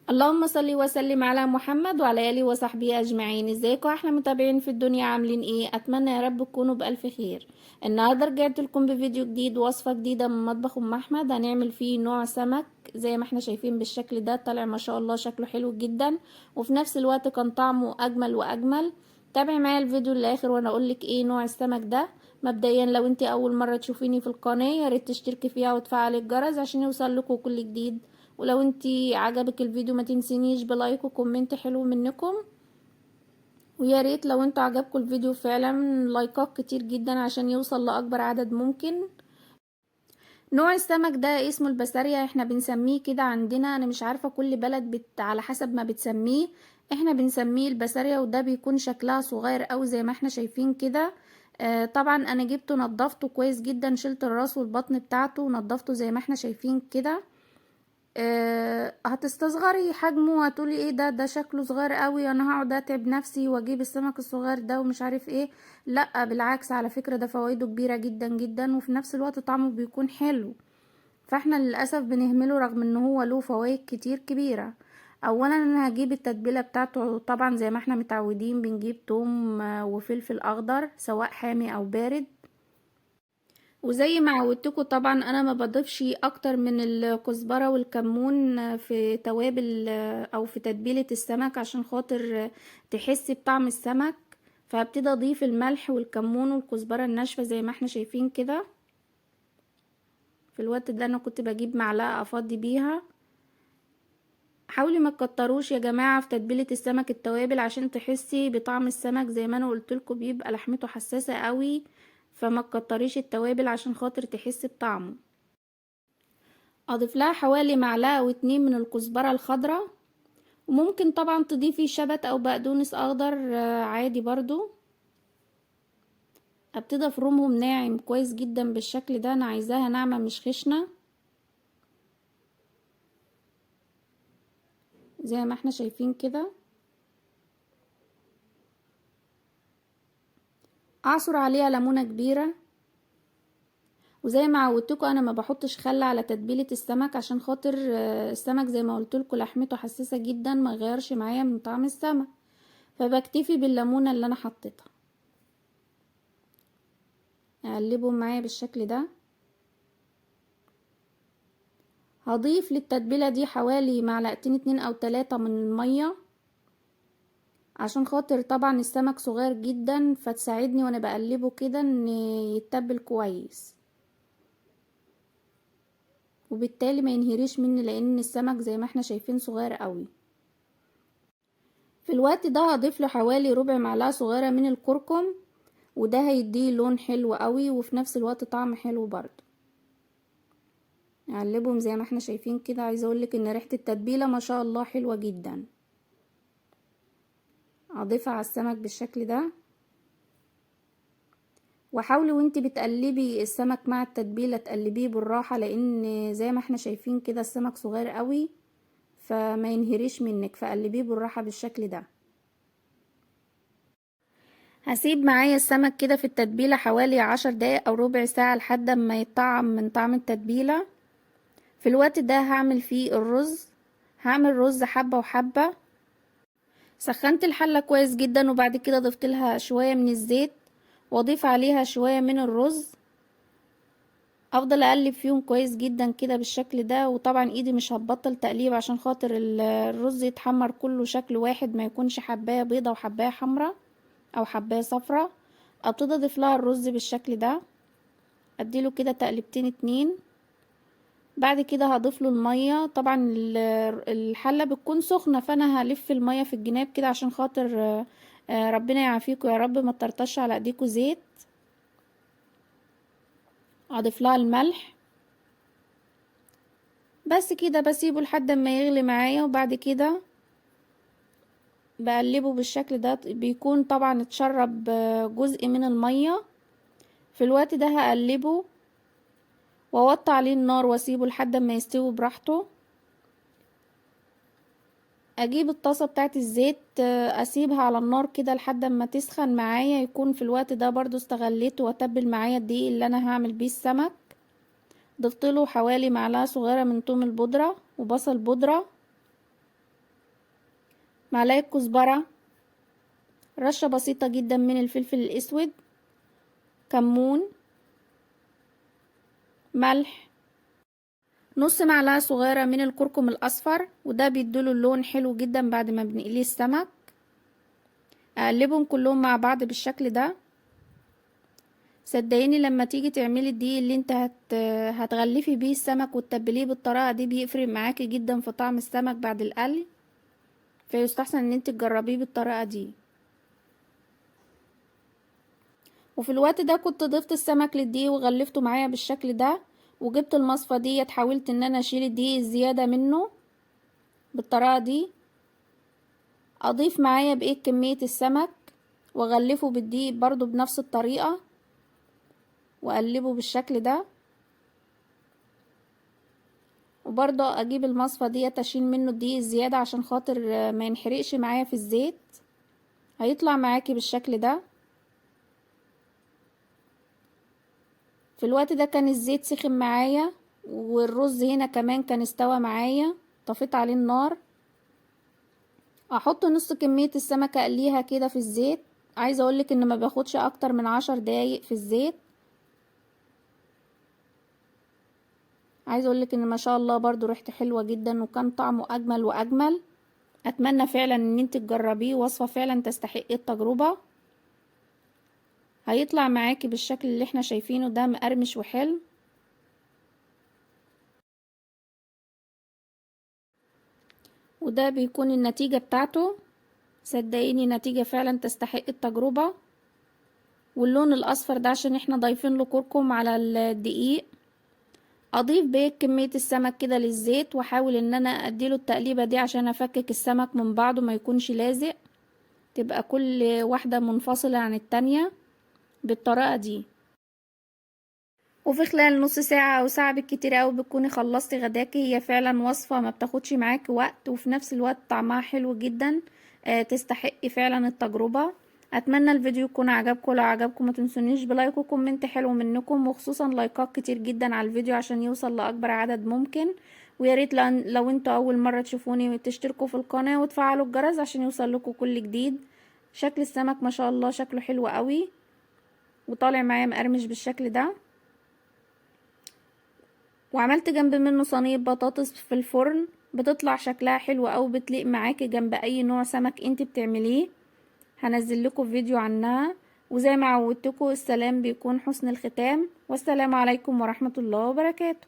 اللهم صل وسلم على محمد وعلى اله وصحبه اجمعين. ازيكم احلى متابعين في الدنيا؟ عاملين ايه؟ اتمنى يا رب تكونوا بالف خير. النهارده رجعت لكم بفيديو جديد، وصفه جديده من مطبخ ام احمد. هنعمل فيه نوع سمك زي ما احنا شايفين بالشكل ده، طالع ما شاء الله شكله حلو جدا، وفي نفس الوقت كان طعمه اجمل واجمل. تابعي معايا الفيديو للاخر وانا اقولك ايه نوع السمك ده. مبدئيا لو انت اول مره تشوفيني في القناه، يا ريت تشتركي فيها وتفعلي الجرس عشان يوصل لكم كل جديد. ولو انتي عجبك الفيديو ما تنسينيش بلايك وكومنت حلو منكم. ويا ريت لو انتوا عجبكم الفيديو فعلا لايكات كتير جدا عشان يوصل لاكبر عدد ممكن. نوع السمك ده اسمه البسارية، احنا بنسميه كده عندنا، انا مش عارفة كل بلد على حسب ما بتسميه. احنا بنسميه البسارية، وده بيكون شكلها صغير اوي زي ما احنا شايفين كده. طبعا انا جبته نضفته كويس جدا، شلت الراس والبطن بتاعته ونضفته زي ما احنا شايفين كده. هتستصغري حجمه وهتقولي ايه ده شكله صغير قوي، انا هقعد اتعب نفسي واجيب السمك الصغير ده ومش عارف ايه. لا بالعكس، على فكرة ده فوائده كبيرة جدا جدا، وفي نفس الوقت طعمه بيكون حلو. فاحنا للاسف بنهمله رغم ان هو له فوائد كتير كبيرة. اولا انا هجيب التتبيلة بتاعته، طبعا زي ما احنا متعودين بنجيب توم وفلفل اخضر سواء حامي او بارد. وزي ما عودتكم طبعا انا ما بضيفش اكتر من الكزبرة والكمون في توابل او في تتبيلة السمك عشان خاطر تحسي بطعم السمك. فهبتدي اضيف الملح والكمون والكزبرة الناشفة زي ما احنا شايفين كده. في الوقت ده انا كنت بجيب معلقة افضي بيها. حاولي ما تكتروش يا جماعة في تتبيلة السمك التوابل عشان تحسي بطعم السمك، زي ما انا قلتلكوا بيبقى لحمته حساسة قوي. فما تكتريش التوابل عشان خاطر تحسي بطعمه. اضيف لها حوالي معلقة او اتنين من الكزبرة الخضراء، وممكن طبعا تضيفي شبت او بقدونس اخضر عادي برضو. ابتدي افرمهم ناعم كويس جدا بالشكل ده، انا عايزاها ناعمة مش خشنة زي ما احنا شايفين كده. اعصر عليها ليمونة كبيرة. وزي ما عودتكم انا ما بحطش خل على تتبيلة السمك عشان خاطر السمك زي ما قلتلكوا لحمته حساسة جدا، ما يغيرش معايا من طعم السمك. فبكتفي بالليمونة اللي انا حطيتها. اقلبهم معايا بالشكل ده. هضيف للتتبيلة دي حوالي معلقتين اتنين او تلاتة من المية عشان خاطر طبعا السمك صغير جدا، فتساعدني وانا بقلبه كده ان يتبل كويس، وبالتالي ما ينهريش مني لان السمك زي ما احنا شايفين صغير قوي. في الوقت ده هضيف له حوالي ربع معلقة صغيرة من الكركم، وده هيديه لون حلو قوي وفي نفس الوقت طعم حلو برضه. اقلبهم زي ما احنا شايفين كده. عايزه اقولك ان ريحة التتبيلة ما شاء الله حلوة جدا. اضيفها على السمك بالشكل ده. وحاولي وانتي بتقلبي السمك مع التتبيلة تقلبيه بالراحة، لان زي ما احنا شايفين كده السمك صغير قوي فما ينهريش منك، فقلبيه بالراحة بالشكل ده. هسيب معايا السمك كده في التتبيلة حوالي 10 دقايق او ربع ساعة لحد ما يطعم من طعم التتبيلة. في الوقت ده هعمل فيه الرز. هعمل رز حبة وحبة. سخنت الحلة كويس جدا، وبعد كده ضفت لها شوية من الزيت واضيف عليها شوية من الرز. افضل اقلب فيهم كويس جدا كده بالشكل ده، وطبعا ايدي مش هتبطل تقليب عشان خاطر الرز يتحمر كله شكل واحد، ما يكونش حباية بيضة وحباية حمراء او حباية صفراء. ابتدي اضيف لها الرز بالشكل ده، اديله كده تقلبتين اتنين. بعد كده هضيف له المية. طبعا الحلة بتكون سخنة، فانا هلف المية في الجناب كده عشان خاطر ربنا يعافيكم يا رب ما ترطش على ايديكم زيت. اضيف لها الملح بس كده، بسيبه لحد ما يغلي معايا، وبعد كده بقلبه بالشكل ده. بيكون طبعا اتشرب جزء من المية. في الوقت ده هقلبه واوطي عليه النار واسيبه لحد ما يستوي براحته. اجيب الطاسة بتاعت الزيت اسيبها على النار كده لحد ما تسخن معايا. يكون في الوقت ده برضو استغليت واتبل معايا الدقيق اللي انا هعمل بيه السمك. ضفت له حوالي معلقة صغيرة من توم البودرة وبصل بودرة. معلقة كزبرة، رشة بسيطة جدا من الفلفل الاسود، كمون، ملح، نص معلقة صغيرة من الكركم الاصفر، وده بيديله اللون حلو جدا بعد ما بنقليه السمك. اقلبهم كلهم مع بعض بالشكل ده. صدقيني لما تيجي تعملي الدقيق اللي انت هتغلفي بيه السمك وتتبليه بالطريقة دي بيفرق معاكي جدا في طعم السمك بعد القلي، فيستحسن ان انت تجربيه بالطريقة دي. وفي الوقت ده كنت ضفت السمك للدقيق وغلفته معايا بالشكل ده، وجبت المصفى ديت حاولت ان انا اشيل الدقيق الزيادة منه بالطريقة دي. اضيف معايا بقية كمية السمك واغلفه بالدقيق برضو بنفس الطريقة، واقلبه بالشكل ده. وبرضو اجيب المصفى ديت اشيل منه الدقيق الزيادة عشان خاطر ما ينحرقش معايا في الزيت. هيطلع معاكي بالشكل ده. في الوقت ده كان الزيت سخن معايا، والرز هنا كمان كان استوى معايا. طفيت عليه النار. احط نص كمية السمكة اقليها كده في الزيت. عايزة اقولك ان ما باخدش اكتر من 10 دقايق في الزيت. عايزة اقولك ان ما شاء الله برضو ريحته حلوة جدا وكان طعمه اجمل واجمل. اتمنى فعلا ان انت تجربيه، وصفة فعلا تستحق التجربة. هيطلع معاكي بالشكل اللي احنا شايفينه ده، مقرمش وحلو. وده بيكون النتيجة بتاعته. صدقيني نتيجة فعلا تستحق التجربة. واللون الاصفر ده عشان احنا ضايفين له كركم على الدقيق. اضيف بقى كمية السمك كده للزيت، واحاول ان انا اديله التقليبة دي عشان افكك السمك من بعضه ما يكونش لازق، تبقى كل واحدة منفصلة عن التانية بالطريقة دي. وفي خلال نص ساعة او ساعة بالكتير اوي بتكوني خلصتي غداكي. هي فعلا وصفة ما بتاخدش معاكي وقت، وفي نفس الوقت طعمها حلو جدا. تستحقي فعلا التجربة. اتمنى الفيديو يكون عجبكم. لو عجبكم ما تنسونيش بلايك وكومنت حلو منكم، وخصوصا لايكات كتير جدا على الفيديو عشان يوصل لاكبر عدد ممكن. ويا ريت لو انتوا اول مرة تشوفوني تشتركوا في القناة وتفعلوا الجرس عشان يوصل لكم كل جديد. شكل السمك ما شاء الله شكله حلو قوي، وطالع معايا مقرمش بالشكل ده. وعملت جنب منه صينية بطاطس في الفرن، بتطلع شكلها حلو او بتليق معاكي جنب اي نوع سمك انت بتعمليه. هنزل لكم فيديو عنها. وزي ما عودتكم السلام بيكون حسن الختام، والسلام عليكم ورحمة الله وبركاته.